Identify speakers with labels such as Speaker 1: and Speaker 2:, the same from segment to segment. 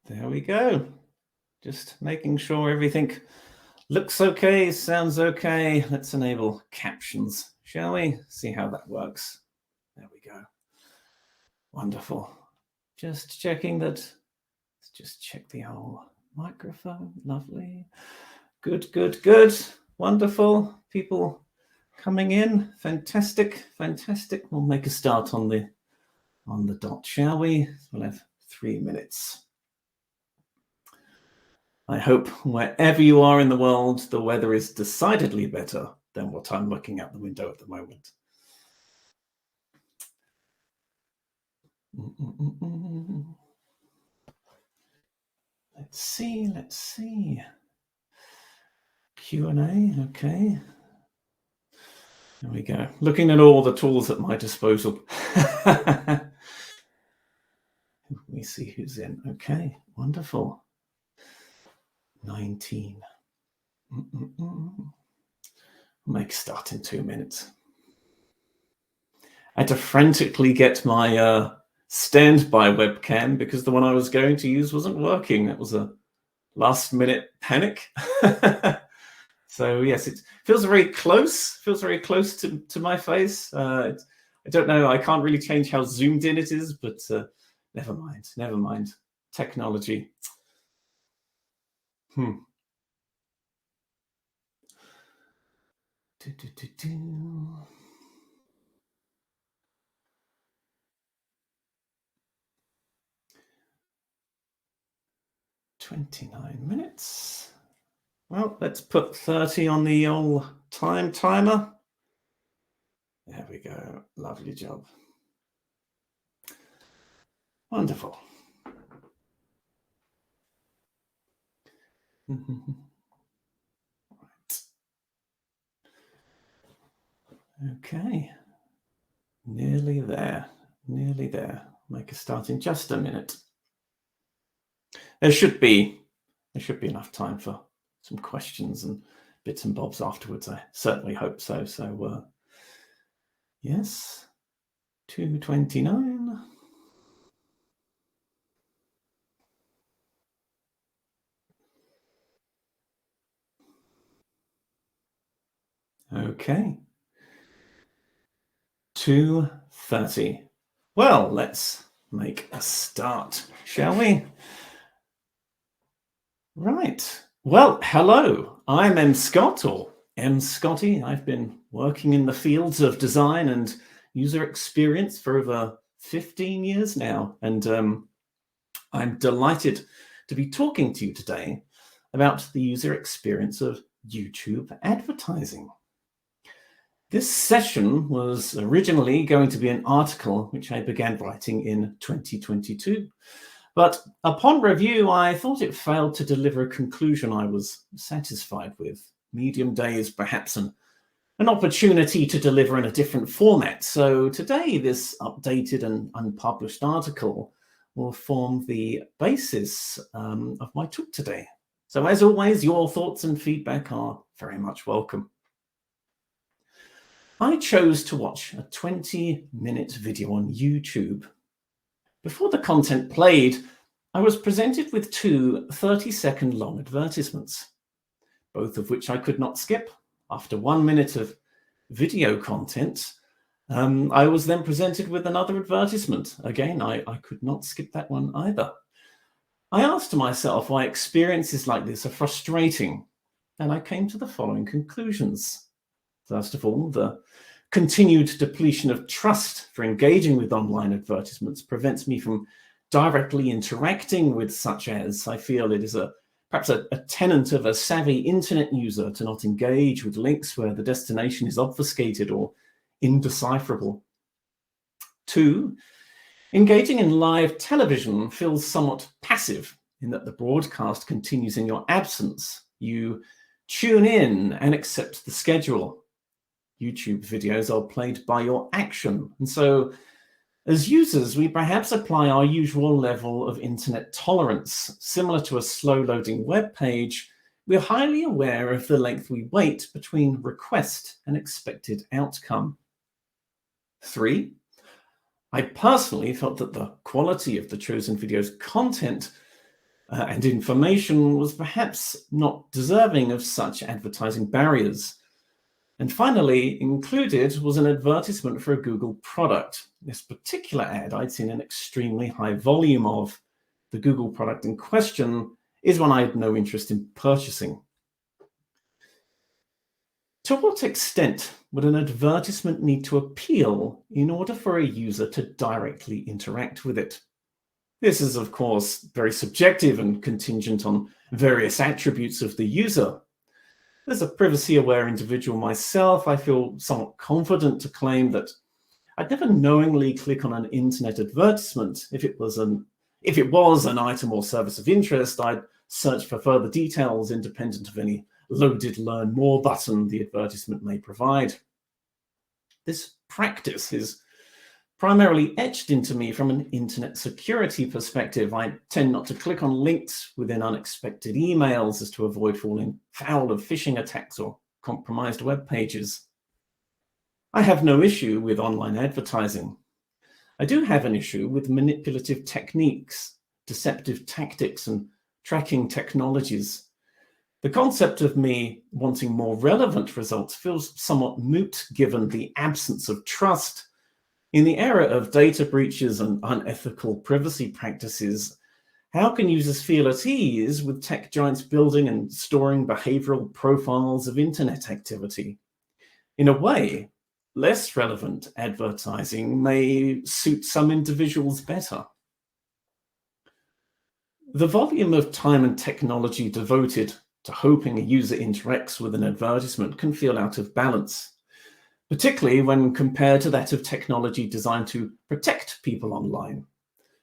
Speaker 1: There we go. Just making sure everything looks okay, sounds okay. Let's enable captions, shall we? See how that works. There we go. Wonderful. Just checking that. Let's just check the whole microphone. Lovely. Good, good, good. Wonderful. People coming in. Fantastic, fantastic. We'll make a start on the dot, shall we? We'll have 3 minutes. I hope wherever you are in the world, the weather is decidedly better than what I'm looking out the window at the moment. Let's see. Q&A, okay. There we go. Looking at all the tools at my disposal. We see who's in. Okay, wonderful. 19. Make start in 2 minutes. I had to frantically get my standby webcam because the one I was going to use wasn't working. That was a last-minute panic. So yes, it feels very close. Feels very close to my face. I don't know. I can't really change how zoomed in it is, but never mind. Never mind. Technology. 29 minutes. Well, let's put 30 on the old time timer. There we go. Lovely job. Wonderful. Right. Okay. Nearly there. Nearly there. Make a start in just a minute. There should be enough time for some questions and bits and bobs afterwards. I certainly hope so. So, yes, 2:29. Okay. 2:30. Well, let's make a start, shall we? Right. Well, hello. I'm M. Scott, or M. Scotty. I've been working in the fields of design and user experience for over 15 years now, and I'm delighted to be talking to you today about the user experience of YouTube advertising. This session was originally going to be an article which I began writing in 2022, but upon review, I thought it failed to deliver a conclusion I was satisfied with. Medium Day is perhaps an opportunity to deliver in a different format. So today, this updated and unpublished article will form the basis of my talk today. So as always, your thoughts and feedback are very much welcome. I chose to watch a 20-minute video on YouTube. Before the content played, I was presented with two 30-second long advertisements, both of which I could not skip. After 1 minute of video content, I was then presented with another advertisement. Again, I could not skip that one either. I asked myself why experiences like this are frustrating, and I came to the following conclusions. First of all, the continued depletion of trust for engaging with online advertisements prevents me from directly interacting with such ads. I feel it is perhaps a tenet of a savvy internet user to not engage with links where the destination is obfuscated or indecipherable. 2, engaging in live television feels somewhat passive in that the broadcast continues in your absence. You tune in and accept the schedule. YouTube videos are played by your action. And so as users, we perhaps apply our usual level of internet tolerance. Similar to a slow-loading web page, we're highly aware of the length we wait between request and expected outcome. 3, I personally felt that the quality of the chosen video's content and information was perhaps not deserving of such advertising barriers. And finally, included was an advertisement for a Google product. This particular ad I'd seen an extremely high volume of. The Google product in question is one I had no interest in purchasing. To what extent would an advertisement need to appeal in order for a user to directly interact with it? This is, of course, very subjective and contingent on various attributes of the user. As a privacy-aware individual myself, I feel somewhat confident to claim that I'd never knowingly click on an internet advertisement. If it was an item or service of interest, I'd search for further details independent of any loaded Learn More button the advertisement may provide. This practice is primarily etched into me from an internet security perspective. I tend not to click on links within unexpected emails as to avoid falling foul of phishing attacks or compromised web pages. I have no issue with online advertising. I do have an issue with manipulative techniques, deceptive tactics, and tracking technologies. The concept of me wanting more relevant results feels somewhat moot given the absence of trust. In the era of data breaches and unethical privacy practices, how can users feel at ease with tech giants building and storing behavioral profiles of internet activity? In a way, less relevant advertising may suit some individuals better. The volume of time and technology devoted to hoping a user interacts with an advertisement can feel out of balance, particularly when compared to that of technology designed to protect people online.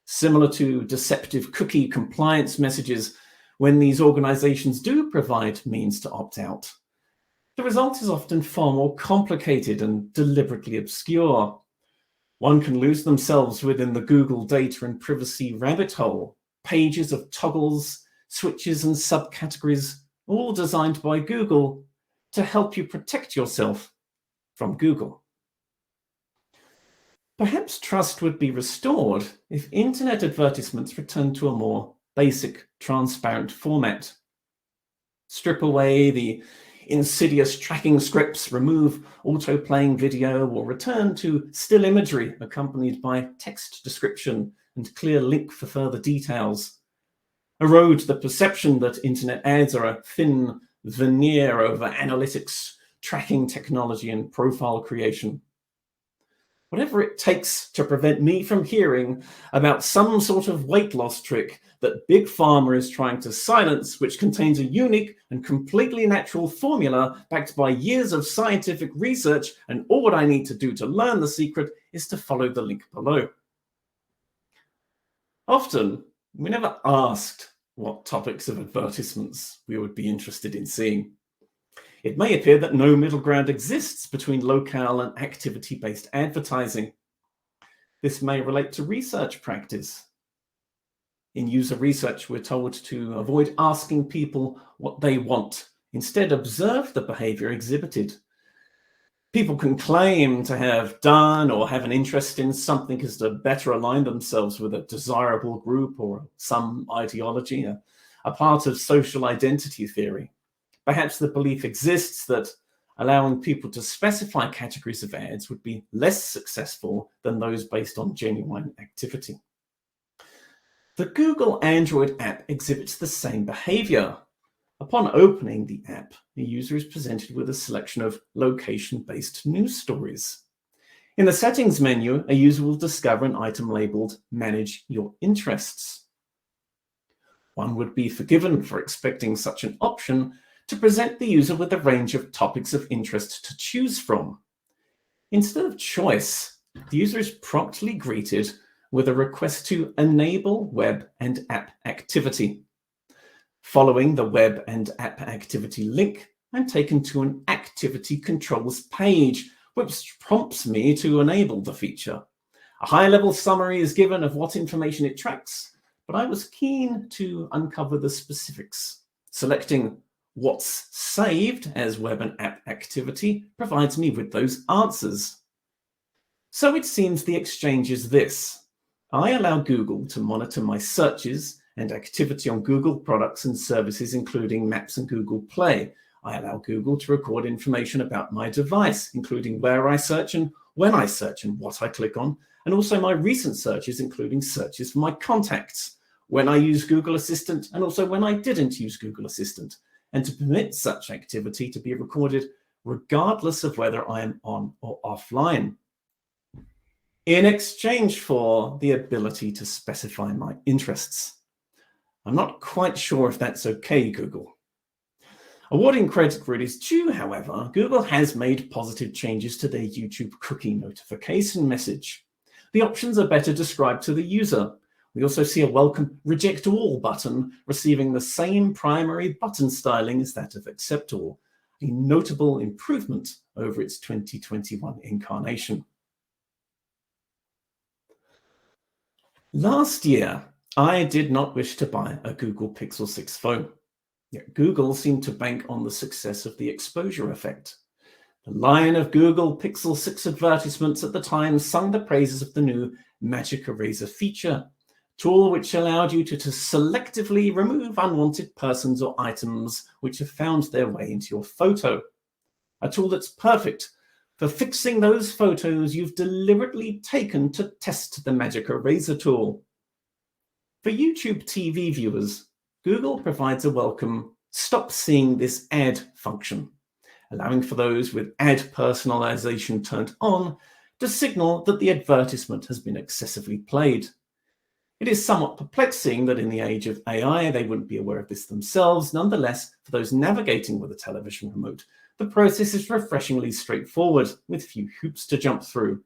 Speaker 1: Similar to deceptive cookie compliance messages, when these organizations do provide means to opt out, the result is often far more complicated and deliberately obscure. One can lose themselves within the Google data and privacy rabbit hole, pages of toggles, switches, and subcategories, all designed by Google to help you protect yourself from Google. Perhaps trust would be restored if internet advertisements returned to a more basic, transparent format. Strip away the insidious tracking scripts, remove auto-playing video, or return to still imagery accompanied by text description and clear link for further details. Erode the perception that internet ads are a thin veneer over analytics, tracking technology, and profile creation. Whatever it takes to prevent me from hearing about some sort of weight loss trick that Big Pharma is trying to silence, which contains a unique and completely natural formula backed by years of scientific research, and all I need to do to learn the secret is to follow the link below. Often, we never asked what topics of advertisements we would be interested in seeing. It may appear that no middle ground exists between locale and activity-based advertising. This may relate to research practice. In user research, we're told to avoid asking people what they want. Instead, observe the behavior exhibited. People can claim to have done or have an interest in something as to better align themselves with a desirable group or some ideology, a part of social identity theory. Perhaps the belief exists that allowing people to specify categories of ads would be less successful than those based on genuine activity. The Google Android app exhibits the same behavior. Upon opening the app, the user is presented with a selection of location-based news stories. In the settings menu, a user will discover an item labeled Manage Your Interests. One would be forgiven for expecting such an option to present the user with a range of topics of interest to choose from. Instead of choice, the user is promptly greeted with a request to enable web and app activity. Following the web and app activity link, I'm taken to an activity controls page, which prompts me to enable the feature. A high-level summary is given of what information it tracks, but I was keen to uncover the specifics. Selecting what's saved as web and app activity provides me with those answers. So it seems the exchange is this. I allow Google to monitor my searches and activity on Google products and services, including Maps and Google Play. I allow Google to record information about my device, including where I search and when I search and what I click on, and also my recent searches, including searches for my contacts, when I use Google Assistant, and also when I didn't use Google Assistant, and to permit such activity to be recorded regardless of whether I am on or offline, in exchange for the ability to specify my interests. I'm not quite sure if that's okay, Google. Awarding credit where it is due, however, Google has made positive changes to their YouTube cookie notification message. The options are better described to the user. We also see a welcome reject all button receiving the same primary button styling as that of accept all, a notable improvement over its 2021 incarnation. Last year, I did not wish to buy a Google Pixel 6 phone. Yet Google seemed to bank on the success of the exposure effect. The line of Google Pixel 6 advertisements at the time sung the praises of the new Magic Eraser feature, tool which allowed you to selectively remove unwanted persons or items which have found their way into your photo. A tool that's perfect for fixing those photos you've deliberately taken to test the Magic Eraser tool. For YouTube TV viewers, Google provides a welcome "stop seeing this ad" function, allowing for those with ad personalization turned on to signal that the advertisement has been excessively played. It is somewhat perplexing that in the age of AI, they wouldn't be aware of this themselves. Nonetheless, for those navigating with a television remote, the process is refreshingly straightforward, with few hoops to jump through.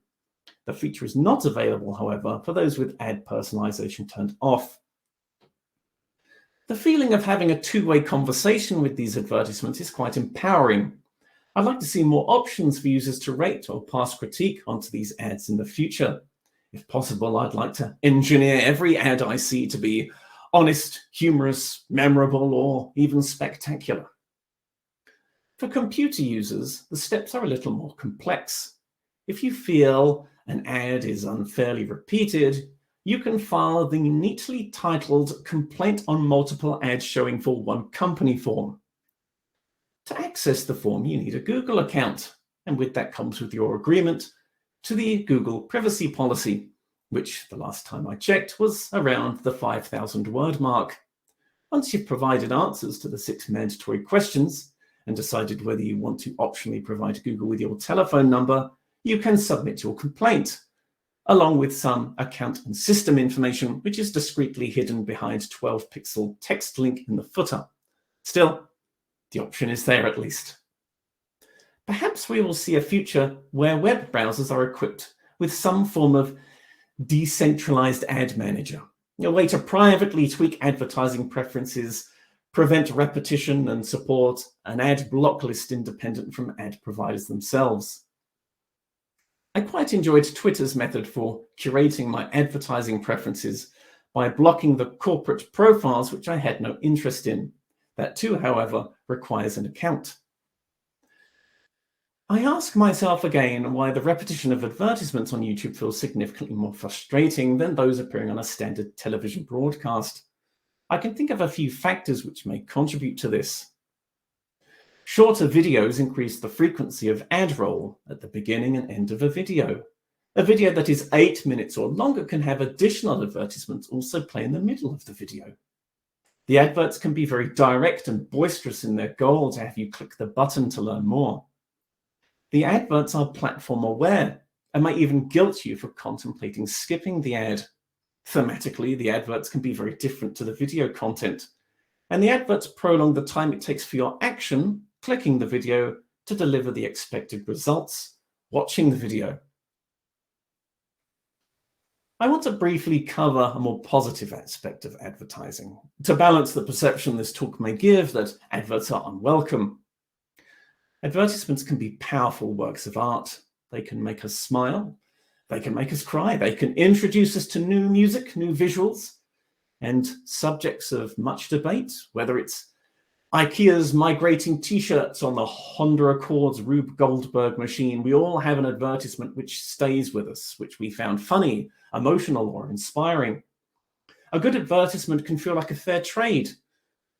Speaker 1: The feature is not available, however, for those with ad personalization turned off. The feeling of having a two-way conversation with these advertisements is quite empowering. I'd like to see more options for users to rate or pass critique onto these ads in the future. If possible, I'd like to engineer every ad I see to be honest, humorous, memorable, or even spectacular. For computer users, the steps are a little more complex. If you feel an ad is unfairly repeated, you can file the neatly titled "Complaint on Multiple Ads Showing for One Company" form. To access the form, you need a Google account, and with that comes with your agreement to the Google privacy policy, which the last time I checked was around the 5,000 word mark. Once you've provided answers to the 6 mandatory questions and decided whether you want to optionally provide Google with your telephone number, you can submit your complaint, along with some account and system information, which is discreetly hidden behind 12-pixel text link in the footer. Still, the option is there at least. Perhaps we will see a future where web browsers are equipped with some form of decentralized ad manager, a way to privately tweak advertising preferences, prevent repetition, and support an ad block list independent from ad providers themselves. I quite enjoyed Twitter's method for curating my advertising preferences by blocking the corporate profiles which I had no interest in. That too, however, requires an account. I ask myself again why the repetition of advertisements on YouTube feels significantly more frustrating than those appearing on a standard television broadcast. I can think of a few factors which may contribute to this. Shorter videos increase the frequency of ad roll at the beginning and end of a video. A video that is 8 minutes or longer can have additional advertisements also play in the middle of the video. The adverts can be very direct and boisterous in their goal to have you click the button to learn more. The adverts are platform aware and may even guilt you for contemplating skipping the ad. Thematically, the adverts can be very different to the video content, and the adverts prolong the time it takes for your action, clicking the video, to deliver the expected results, watching the video. I want to briefly cover a more positive aspect of advertising, to balance the perception this talk may give that adverts are unwelcome. Advertisements can be powerful works of art. They can make us smile, they can make us cry, they can introduce us to new music, new visuals, and subjects of much debate, whether it's IKEA's migrating t-shirts on the Honda Accord's Rube Goldberg machine. We all have an advertisement which stays with us, which we found funny, emotional, or inspiring. A good advertisement can feel like a fair trade.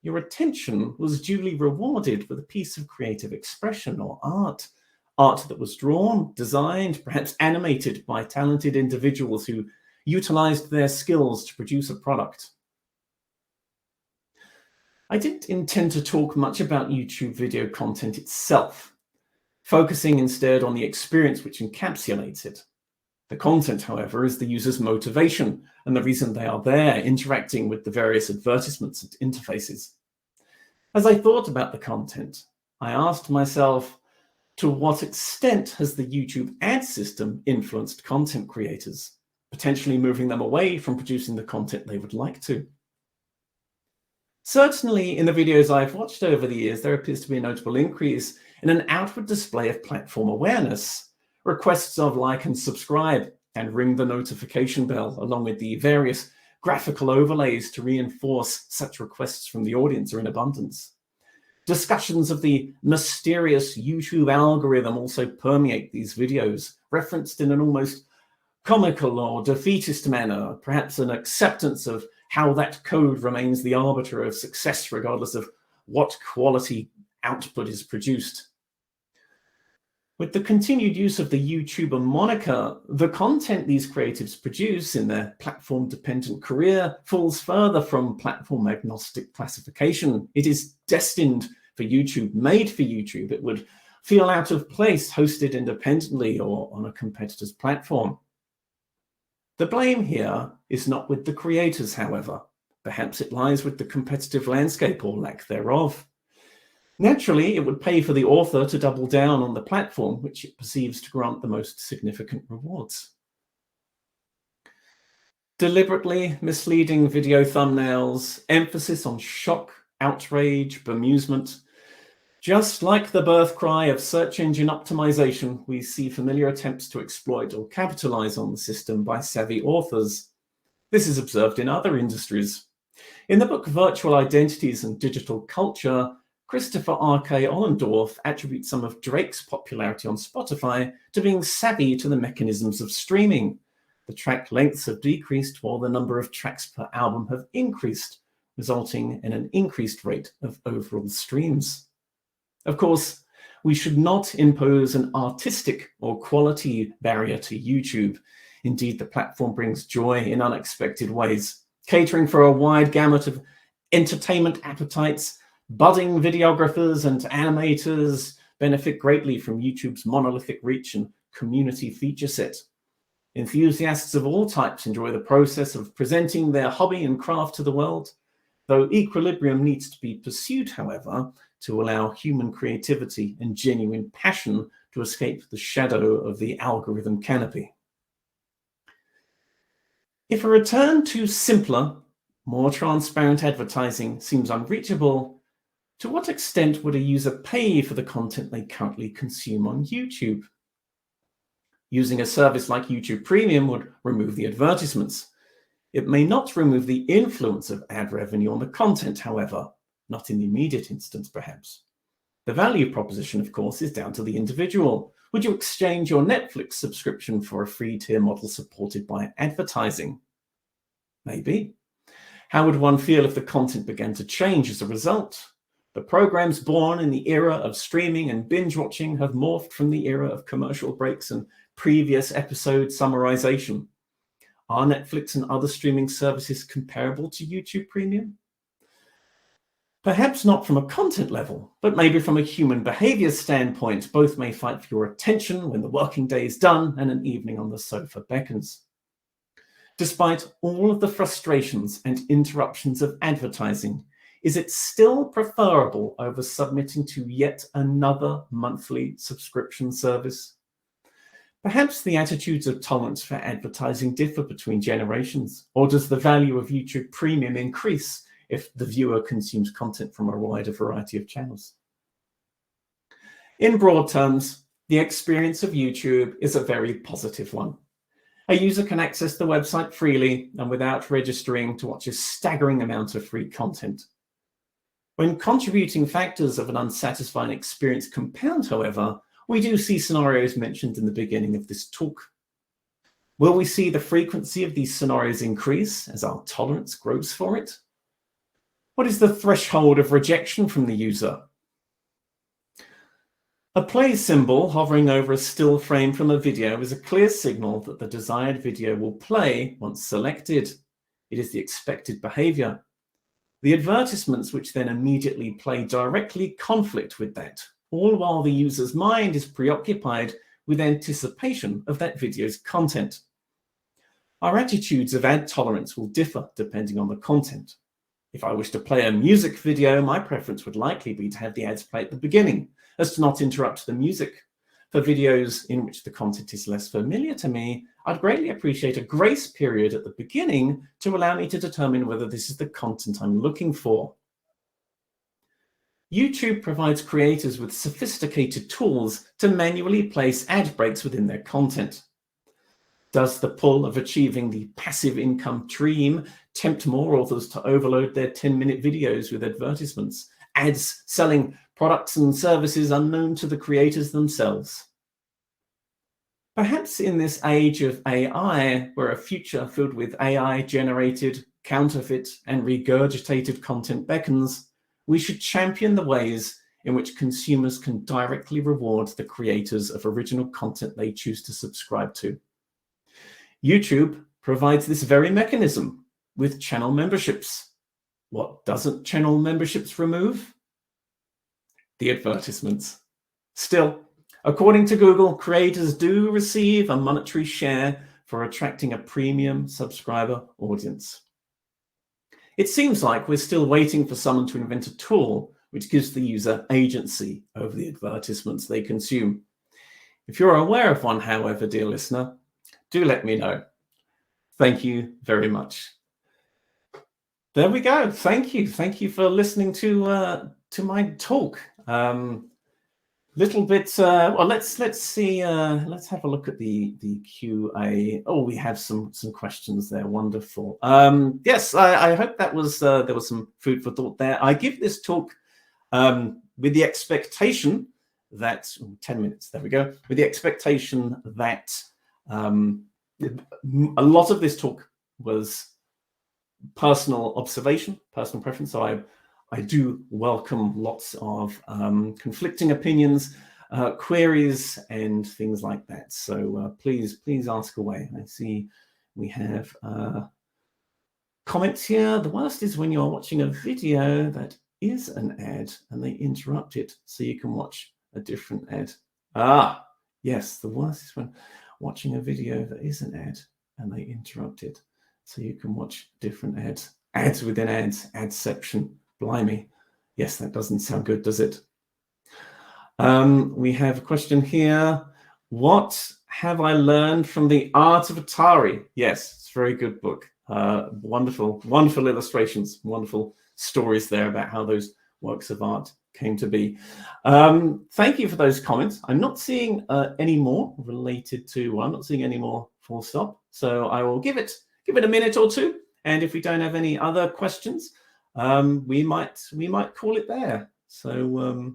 Speaker 1: Your attention was duly rewarded with a piece of creative expression or art. Art that was drawn, designed, perhaps animated by talented individuals who utilized their skills to produce a product. I didn't intend to talk much about YouTube video content itself, focusing instead on the experience which encapsulates it. The content, however, is the user's motivation and the reason they are there, interacting with the various advertisements and interfaces. As I thought about the content, I asked myself, to what extent has the YouTube ad system influenced content creators, potentially moving them away from producing the content they would like to? Certainly, in the videos I've watched over the years, there appears to be a notable increase in an outward display of platform awareness, requests of like and subscribe, and ring the notification bell, along with the various graphical overlays to reinforce such requests from the audience are in abundance. Discussions of the mysterious YouTube algorithm also permeate these videos, referenced in an almost comical or defeatist manner, perhaps an acceptance of how that code remains the arbiter of success regardless of what quality output is produced. With the continued use of the YouTuber moniker, the content these creatives produce in their platform-dependent career falls further from platform-agnostic classification. It is destined for YouTube, made for YouTube. It would feel out of place hosted independently or on a competitor's platform. The blame here is not with the creators, however. Perhaps it lies with the competitive landscape or lack thereof. Naturally, it would pay for the author to double down on the platform which it perceives to grant the most significant rewards. Deliberately misleading video thumbnails, emphasis on shock, outrage, bemusement. Just like the birth cry of search engine optimization, we see familiar attempts to exploit or capitalize on the system by savvy authors. This is observed in other industries. In the book Virtual Identities and Digital Culture, Christopher R.K. Ollendorf attributes some of Drake's popularity on Spotify to being savvy to the mechanisms of streaming. The track lengths have decreased while the number of tracks per album have increased, resulting in an increased rate of overall streams. Of course, we should not impose an artistic or quality barrier to YouTube. Indeed, the platform brings joy in unexpected ways, catering for a wide gamut of entertainment appetites. Budding videographers and animators benefit greatly from YouTube's monolithic reach and community feature set. Enthusiasts of all types enjoy the process of presenting their hobby and craft to the world, though equilibrium needs to be pursued, however, to allow human creativity and genuine passion to escape the shadow of the algorithm canopy. If a return to simpler, more transparent advertising seems unreachable, to what extent would a user pay for the content they currently consume on YouTube? Using a service like YouTube Premium would remove the advertisements. It may not remove the influence of ad revenue on the content, however, not in the immediate instance, perhaps. The value proposition, of course, is down to the individual. Would you exchange your Netflix subscription for a free tier model supported by advertising? Maybe. How would one feel if the content began to change as a result? The programs born in the era of streaming and binge watching have morphed from the era of commercial breaks and previous episode summarization. Are Netflix and other streaming services comparable to YouTube Premium? Perhaps not from a content level, but maybe from a human behavior standpoint. Both may fight for your attention when the working day is done and an evening on the sofa beckons. Despite all of the frustrations and interruptions of advertising, is it still preferable over submitting to yet another monthly subscription service? Perhaps the attitudes of tolerance for advertising differ between generations, or does the value of YouTube Premium increase if the viewer consumes content from a wider variety of channels? In broad terms, the experience of YouTube is a very positive one. A user can access the website freely and without registering to watch a staggering amount of free content. When contributing factors of an unsatisfying experience compound, however, we do see scenarios mentioned in the beginning of this talk. Will we see the frequency of these scenarios increase as our tolerance grows for it? What is the threshold of rejection from the user? A play symbol hovering over a still frame from a video is a clear signal that the desired video will play once selected. It is the expected behavior. The advertisements which then immediately play directly conflict with that, all while the user's mind is preoccupied with anticipation of that video's content. Our attitudes of ad tolerance will differ depending on the content. If I wish to play a music video, my preference would likely be to have the ads play at the beginning, as to not interrupt the music. For videos in which the content is less familiar to me, I'd greatly appreciate a grace period at the beginning to allow me to determine whether this is the content I'm looking for. YouTube provides creators with sophisticated tools to manually place ad breaks within their content. Does the pull of achieving the passive income dream tempt more authors to overload their 10-minute videos with advertisements, ads selling products and services unknown to the creators themselves? Perhaps in this age of AI, where a future filled with AI-generated, counterfeit, and regurgitated content beckons, we should champion the ways in which consumers can directly reward the creators of original content they choose to subscribe to. YouTube provides this very mechanism with channel memberships. What doesn't channel memberships remove? The advertisements. Still, according to Google, creators do receive a monetary share for attracting a premium subscriber audience. It seems like we're still waiting for someone to invent a tool which gives the user agency over the advertisements they consume. If you're aware of one, however, dear listener, do let me know. Thank you very much. There we go. Thank you. Thank you for listening to my talk. Little bit. Well, let's see. Let's have a look at the QA. Oh, we have some questions there. Wonderful. Yes, I hope that was there was some food for thought there. I give this talk with the expectation that 10 minutes. There we go. With the expectation that a lot of this talk was personal observation, personal preference. So I do welcome lots of conflicting opinions, queries, and things like that. So please ask away. I see we have comments here. The worst is when you're watching a video that is an ad and they interrupt it so you can watch a different ad. Ah, yes, the worst is when watching a video that is an ad and they interrupt it so you can watch different ads. Ads within ads, ad section. Blimey. Yes, that doesn't sound good, does it? We have a question here. What have I learned from The Art of Atari? Yes, it's a very good book. Wonderful illustrations, wonderful stories there about how those works of art came to be. Thank you for those comments. I'm not seeing any more related to, well, I'm not seeing any more full stop. So I will give it a minute or two. And if we don't have any other questions, we might call it there. So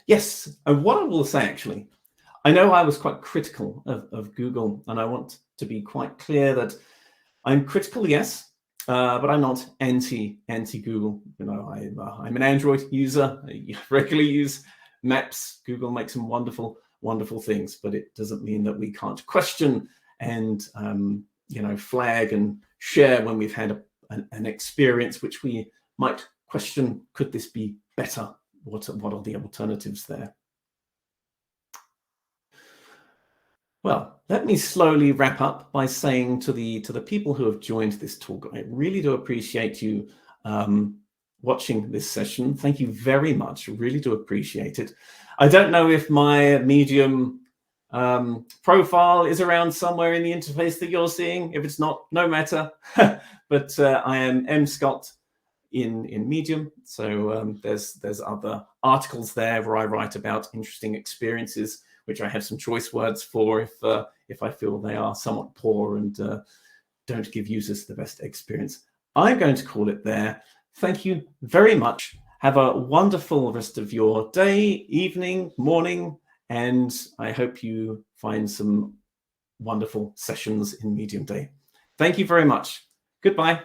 Speaker 1: yes, and what I will say, actually, I know I was quite critical of Google, and I want to be quite clear that I'm critical, yes, but I'm not anti Google. You know, I'm an Android user. I regularly use Maps. Google makes some wonderful things, but it doesn't mean that we can't question and flag and share when we've had an experience which we might question. Could this be better? What are the alternatives there? Well, let me slowly wrap up by saying to the people who have joined this talk, I really do appreciate you watching this session. Thank you very much. Really do appreciate it. I don't know if my Medium profile is around somewhere in the interface that you're seeing. If it's not, no matter. But I am M. Scott in Medium. So there's other articles there where I write about interesting experiences, which I have some choice words for if I feel they are somewhat poor and don't give users the best experience. I'm going to call it there. Thank you very much. Have a wonderful rest of your day, evening, morning, and I hope you find some wonderful sessions in Medium Day. Thank you very much. Goodbye.